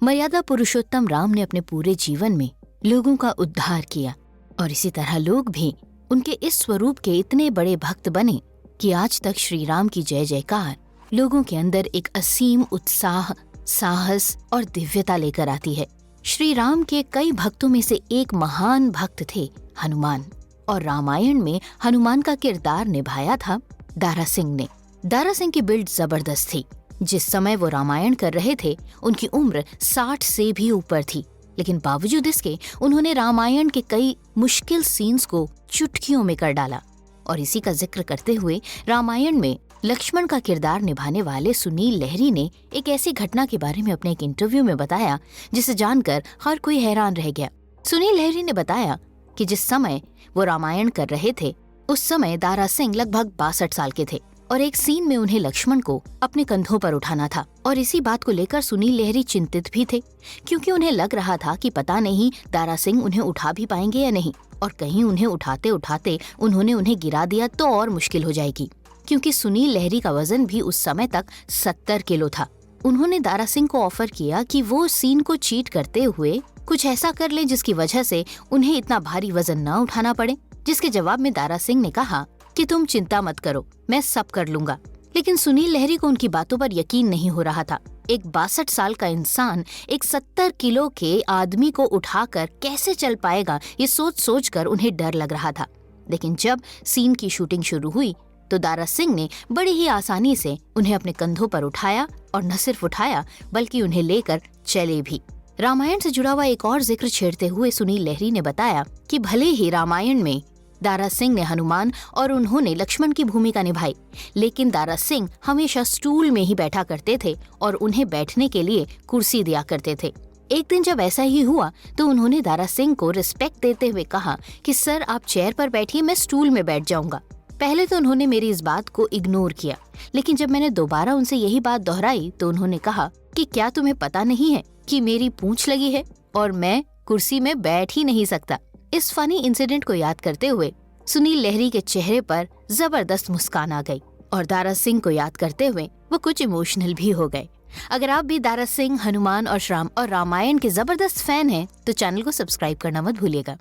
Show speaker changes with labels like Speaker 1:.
Speaker 1: मर्यादा पुरुषोत्तम राम ने अपने पूरे जीवन में लोगों का उद्धार किया और इसी तरह लोग भी उनके इस स्वरूप के इतने बड़े भक्त बने कि आज तक श्री राम की जय जयकार लोगों के अंदर एक असीम उत्साह, साहस और दिव्यता लेकर आती है। श्री राम के कई भक्तों में से एक महान भक्त थे हनुमान, और रामायण में हनुमान का किरदार निभाया था दारा सिंह ने। दारा सिंह की बिल्ड जबरदस्त थी। जिस समय वो रामायण कर रहे थे उनकी उम्र 60 से भी ऊपर थी, लेकिन बावजूद इसके उन्होंने रामायण के कई मुश्किल सीन्स को चुटकियों में कर डाला। और इसी का जिक्र करते हुए रामायण में लक्ष्मण का किरदार निभाने वाले सुनील लहरी ने एक ऐसी घटना के बारे में अपने एक इंटरव्यू में बताया जिसे जानकर हर कोई हैरान रह गया। सुनील लहरी ने बताया कि जिस समय वो रामायण कर रहे थे उस समय दारा सिंह लगभग 62 साल के थे और एक सीन में उन्हें लक्ष्मण को अपने कंधों पर उठाना था। और इसी बात को लेकर सुनील लहरी चिंतित भी थे, क्योंकि उन्हें लग रहा था कि पता नहीं दारा सिंह उन्हें उठा भी पाएंगे या नहीं, और कहीं उन्हें उठाते उठाते उन्हें गिरा दिया तो और मुश्किल हो जाएगी, क्योंकि सुनील लहरी का वजन भी उस समय तक 70 किलो था। उन्होंने दारा सिंह को ऑफर किया कि वो सीन को चीट करते हुए कुछ ऐसा कर लें जिसकी वजह से उन्हें इतना भारी वजन न उठाना पड़े, जिसके जवाब में दारा सिंह ने कहा कि तुम चिंता मत करो, मैं सब कर लूंगा। लेकिन सुनील लहरी को उनकी बातों पर यकीन नहीं हो रहा था। एक 62 साल का इंसान एक 70 किलो के आदमी को उठाकर कैसे चल पाएगा, ये सोच सोच कर उन्हें डर लग रहा था। लेकिन जब सीन की शूटिंग शुरू हुई तो दारा सिंह ने बड़ी ही आसानी से उन्हें अपने कंधों पर उठाया, और न सिर्फ उठाया बल्कि उन्हें लेकर चले भी। रामायण से जुड़ा हुआ एक और जिक्र छेड़ते हुए सुनील लहरी ने बताया कि भले ही रामायण में दारा सिंह ने हनुमान और उन्होंने लक्ष्मण की भूमिका निभाई, लेकिन दारा सिंह हमेशा स्टूल में ही बैठा करते थे और उन्हें बैठने के लिए कुर्सी दिया करते थे। एक दिन जब ऐसा ही हुआ तो उन्होंने दारा सिंह को रिस्पेक्ट देते हुए कहा कि सर आप चेयर पर बैठिए, मैं स्टूल में बैठ जाऊंगा। पहले तो उन्होंने मेरी इस बात को इग्नोर किया, लेकिन जब मैंने दोबारा उनसे यही बात दोहराई तो उन्होंने कहा कि क्या तुम्हें पता नहीं है कि मेरी पूंछ लगी है और मैं कुर्सी में बैठ ही नहीं सकता। इस फनी इंसिडेंट को याद करते हुए सुनील लहरी के चेहरे पर जबरदस्त मुस्कान आ गई और दारा सिंह को याद करते हुए वो कुछ इमोशनल भी हो गए। अगर आप भी दारा सिंह, हनुमान और रामायण के जबरदस्त फैन हैं तो चैनल को सब्सक्राइब करना मत भूलिएगा।